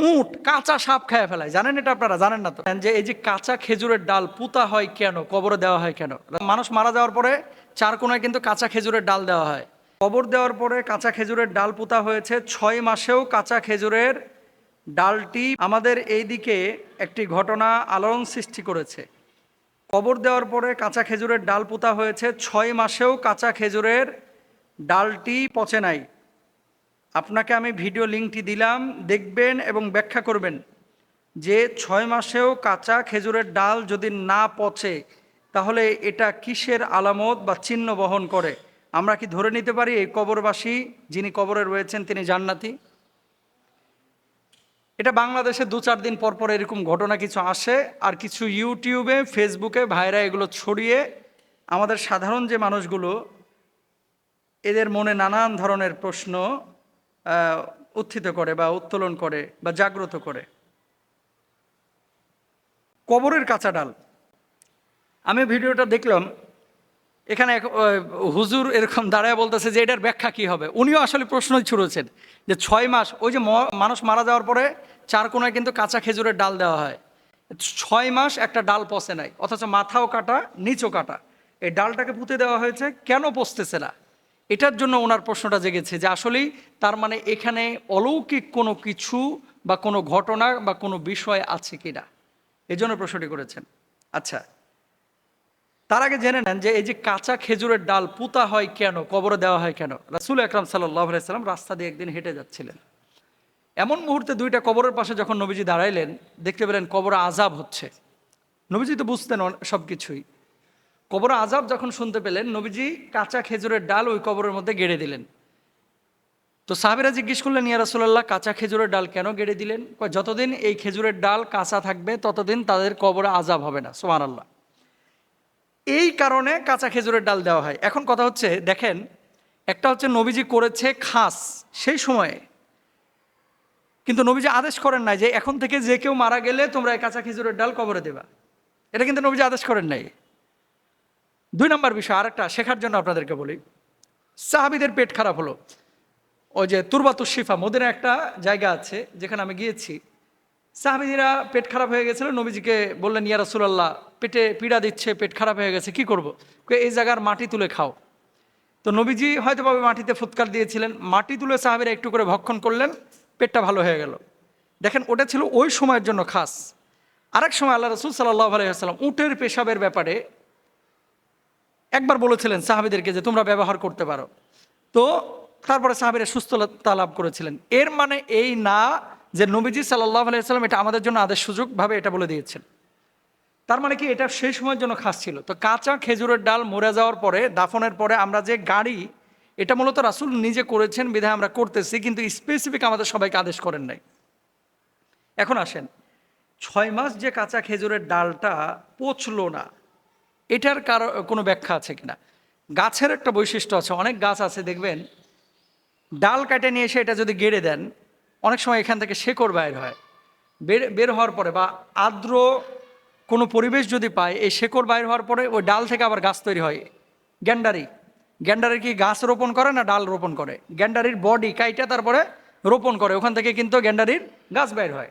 উট কাঁচা সাপ খেয়ে ফেলায়, জানেন এটা? আপনারা জানেন না তো যে এই যে কাঁচা খেজুরের ডাল পুঁতা হয় কেন, কবরে দেওয়া হয় কেন? মানুষ মারা যাওয়ার পরে চার কোনায় কিন্তু কাঁচা খেজুরের ডাল দেওয়া হয়। কবর দেওয়ার পরে কাঁচা খেজুরের ডাল পুঁতা হয়েছে, 6 মাসেও কাঁচা খেজুরের ডালটি আমাদের এইদিকে একটি ঘটনা আলোড়ন সৃষ্টি করেছে। কবর দেওয়ার পরে কাঁচা খেজুরের ডাল পুঁতা হয়েছে, 6 মাসেও কাঁচা খেজুরের ডালটি পচে নাই। আপনাকে আমি ভিডিও লিঙ্কটি দিলাম, দেখবেন এবং ব্যাখ্যা করবেন যে 6 মাসেও কাঁচা খেজুরের ডাল যদি না পচে তাহলে এটা কিসের আলামত বা চিহ্ন বহন করে? আমরা কি ধরে নিতে পারি এই কবরবাসী যিনি কবরে রয়েছেন তিনি জান্নাতি? এটা বাংলাদেশে 2-4 দিন পর পর এরকম ঘটনা কিছু আসে, আর কিছু ইউটিউবে ফেসবুকে ভাইরা এগুলো ছড়িয়ে আমাদের সাধারণ যে মানুষগুলো এদের মনে নানান ধরনের প্রশ্ন উত্থিত করে বা উত্তোলন করে বা জাগ্রত করে। কবরের কাঁচা ডাল, আমি ভিডিওটা দেখলাম, এখানে হুজুর এরকম দাঁড়ায় বলতেছে যে এটার ব্যাখ্যা কি হবে। উনিও আসলে প্রশ্নই ছুড়েছেন যে 6 মাস, ওই যে মানুষ মারা যাওয়ার পরে চার কোনায় কিন্তু কাঁচা খেজুরের ডাল দেওয়া হয়, 6 মাস একটা ডাল পচে নাই, অথচ মাথাও কাটা নিচও কাটা, এই ডালটাকে পুঁতে দেওয়া হয়েছে, কেন পচতেছে না? এটার জন্য ওনার প্রশ্নটা জেগেছে যে আসলেই তার মানে এখানে অলৌকিক কোনো কিছু বা কোনো ঘটনা বা কোনো বিষয় আছে কিনা, এই জন্য প্রশ্নটি করেছেন। আচ্ছা, তার আগে জেনে নেন যে এই যে কাঁচা খেজুরের ডাল পুঁতা হয় কেন, কবরে দেওয়া হয় কেন? রাসূল আকরাম সাল্লাল্লাহু আলাইহি সাল্লাম রাস্তা দিয়ে একদিন হেঁটে যাচ্ছিলেন, এমন মুহূর্তে দুইটা কবরের পাশে যখন নবীজি দাঁড়াইলেন, দেখতে পেলেন কবরে আযাব হচ্ছে। নবীজি তো বুঝতেন সব কিছুই। কবরে আযাব যখন শুনতে পেলেন, নবীজি কাঁচা খেজুরের ডাল ওই কবরের মধ্যে গেড়ে দিলেন। তো সাহাবীরা জিজ্ঞেস করলেন, ইয়া রাসূলুল্লাহ, কাঁচা খেজুরের ডাল কেন গেড়ে দিলেন? যতদিন এই খেজুরের ডাল কাঁচা থাকবে ততদিন তাদের কবরে আযাব হবে না। সুবহানাল্লাহ। এই কারণে কাঁচা খেজুরের ডাল দেওয়া হয়। এখন কথা হচ্ছে, দেখেন, একটা হচ্ছে নবীজি করেছে খাস সেই সময়ে, কিন্তু নবীজি আদেশ করেন নাই যে এখন থেকে যে কেউ মারা গেলে তোমরা এই কাঁচা খেজুরের ডাল কবরে দেবা, এটা কিন্তু নবীজি আদেশ করেন নাই। 2 নম্বর বিষয় আরেকটা শেখার জন্য আপনাদেরকে বলি, সাহাবীদের পেট খারাপ হলো, ওই যে তুরবাতুশ শিফা মদিনা একটা জায়গা আছে যেখানে আমি গিয়েছি, সাহাবীরা পেট খারাপ হয়ে গেছিল, নবীজিকে বললেন, ইয়া রাসূলুল্লাহ, পেটে পীড়া দিচ্ছে, পেট খারাপ হয়ে গেছে, কি করব? এই জায়গার মাটি তুলে খাও। তো নবীজি হয়তো ভাবে মাটিতে ফুৎকার দিয়েছিলেন, মাটি তুলে সাহাবীরা একটু করে ভক্ষণ করলেন, পেটটা ভালো হয়ে গেল। দেখেন, ওটা ছিল ওই সময়ের জন্য খাস। আরেক সময় আল্লাহ রাসূল সাল্লাল্লাহু আলাইহি ওয়াসাল্লাম উটের পেশাবের ব্যাপারে একবার বলেছিলেন সাহাবীদেরকে যে তোমরা ব্যবহার করতে পারো, তো তারপরে সাহাবীরা সুস্থতা লাভ করেছিলেন। এর মানে এই না যে নবীজি সাল্লাল্লাহু আলাইহি ওয়াসাল্লাম এটা আমাদের জন্য আদেশ সুযোগভাবে এটা বলে দিয়েছেন। তার মানে কি এটা সেই সময়ের জন্য খাস ছিল। তো কাঁচা খেজুরের ডাল মরে যাওয়ার পরে, দাফনের পরে আমরা যে গাড়ি, এটা মূলত রাসূল নিজে করেছেন বিধায় আমরা করতেছি, কিন্তু স্পেসিফিক আমাদের সবাইকে আদেশ করেন নাই। এখন আসেন, 6 মাস যে কাঁচা খেজুরের ডালটা পচলো না, এটার কোনো ব্যাখ্যা আছে কিনা? গাছের একটা বৈশিষ্ট্য আছে, অনেক গাছ আছে দেখবেন ডাল কাটে নিয়ে এসে এটা যদি গেড়ে দেন, অনেক সময় এখান থেকে শেকড় বাইর হয়, বের হওয়ার পরে বা আর্দ্র কোনো পরিবেশ যদি পায়, এই শেকড় বাইর হওয়ার পরে ওই ডাল থেকে আবার গাছ তৈরি হয়। গ্যান্ডারি কি গাছ রোপণ করে না ডাল রোপণ করে? গ্যান্ডারির বডি কাইটা তারপরে রোপণ করে, ওখান থেকে কিন্তু গ্যান্ডারির গাছ বাইর হয়।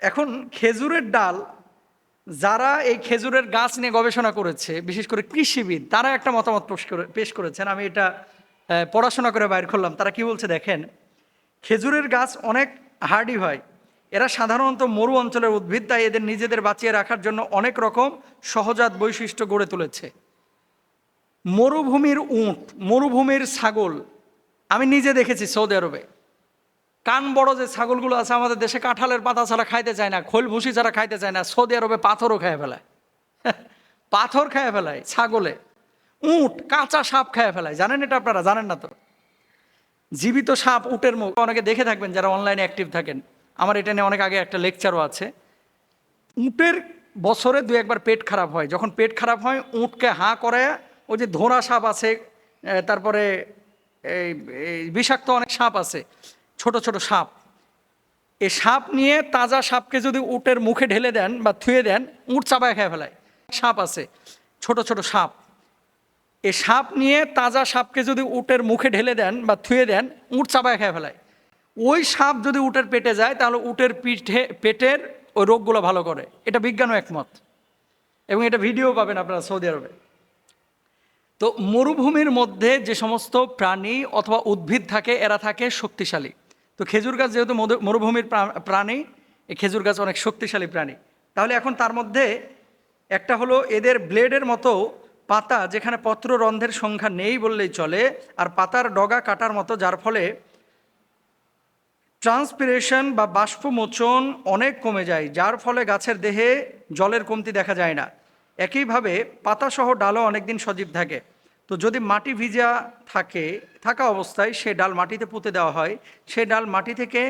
এখন খেজুরের ডাল, যারা এই খেজুরের গাছ নিয়ে গবেষণা করেছে, বিশেষ করে কৃষিবিদ, তারা একটা মতামত পেশ করেছেন, আমি এটা পড়াশোনা করে বাইর করলাম। তারা কি বলছে দেখেন, খেজুরের গাছ অনেক হার্ডি হয়, এরা সাধারণত মরু অঞ্চলের উদ্ভিদ, তাই এদের নিজেদের বাঁচিয়ে রাখার জন্য অনেক রকম সহজাত বৈশিষ্ট্য গড়ে তুলেছে। মরুভূমির উট, মরুভূমির ছাগল, আমি নিজে দেখেছি সৌদি আরবে, কান বড় যে ছাগলগুলো আছে, আমাদের দেশে কাঁঠালের পাতা ছাড়া খাইতে চায় না, খোল ভুসি ছাড়া খাইতে চায় না, সৌদি আরবে পাথরও খেয়ে ফেলায় পাথর খেয়ে ফেলায় ছাগলে। উট কাঁচা সাপ খেয়ে ফেলায়, জানেন এটা? আপনারা জানেন না তো? জীবিত সাপ, উটের মুখ, অনেকে দেখে থাকবেন যারা অনলাইনে অ্যাক্টিভ থাকেন, আমার এটা নিয়ে অনেক আগে একটা লেকচারও আছে। উটের বছরে 2-1 বার পেট খারাপ হয়, যখন পেট খারাপ হয় উটকে হাঁ করে, ওই যে ধোঁড়া সাপ আছে, তারপরে এই বিষাক্ত অনেক সাপ আছে, ছোট ছোট সাপ, এই সাপ নিয়ে, তাজা সাপকে যদি উটের মুখে ঢেলে দেন বা থুয়ে দেন, উট চাবায় খেয়ে ফেলায়। সাপ আছে ছোট ছোট সাপ, এই সাপ নিয়ে, তাজা সাপকে যদি উটের মুখে ঢেলে দেন বা থুয়ে দেন, উট চাবায় খেয়ে ফেলায়। ওই সাপ যদি উটের পেটে যায় তাহলে উটের পেটের ওই রোগগুলো ভালো করে, এটা বিজ্ঞানও একমত, এবং এটা ভিডিও পাবেন আপনারা সৌদি আরবে। তো মরুভূমির মধ্যে যে সমস্ত প্রাণী অথবা উদ্ভিদ থাকে এরা থাকে শক্তিশালী। তো খেজুর গাছ যেহেতু মরুভূমির প্রাণী, এই খেজুর গাছ অনেক শক্তিশালী প্রাণী। তাহলে এখন তার মধ্যে একটা হলো এদের ব্লেডের মতো পাতা, যেখানে পত্ররন্ধ্রের সংখ্যা নেই বললেই চলে, আর পাতার ডগা কাটার মতো, যার ফলে ট্রান্সপিরেশন বা বাষ্পমোচন অনেক কমে যায়, যার ফলে গাছের দেহে জলের কমতি দেখা যায় না। একইভাবে পাতাসহ ডালও অনেকদিন সজীব থাকে। তো যদি মাটি ভিজা থাকা অবস্থায় সে ডাল মাটিতে পুঁতে দেওয়া হয়, সে ডাল মাটি থেকে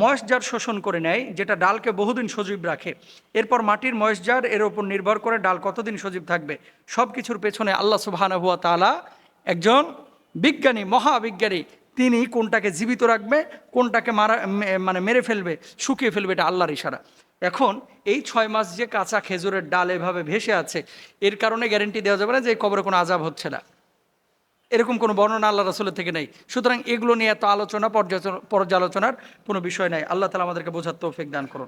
ময়েশ্চার শোষণ করে নেয়, যেটা ডালকে বহুদিন সজীব রাখে। এরপর মাটির ময়েশ্চার এর ওপর নির্ভর করে ডাল কতদিন সজীব থাকবে। সব কিছুর পেছনে আল্লাহ সুবহানাহু ওয়া তাআলা একজন বিজ্ঞানী, মহাবিজ্ঞানী, তিনি কোনটাকে জীবিত রাখবে, কোনটাকে মেরে ফেলবে, শুকিয়ে ফেলবে, এটা আল্লাহর ইশারা। এখন এই 6 মাস যে কাঁচা খেজুরের ডাল এভাবে ভেসে আছে, এর কারণে গ্যারেন্টি দেওয়া যাবে না যে কবরে কোনো আযাব হচ্ছে না, এরকম কোনো বর্ণনা আল্লাহ রাসূলের থেকে নেই। সুতরাং এগুলো নিয়ে এত আলোচনা পর্যালোচনার কোনো বিষয় নাই। আল্লাহ তাআলা আমাদেরকে বোঝার তৌফিক দান করুন।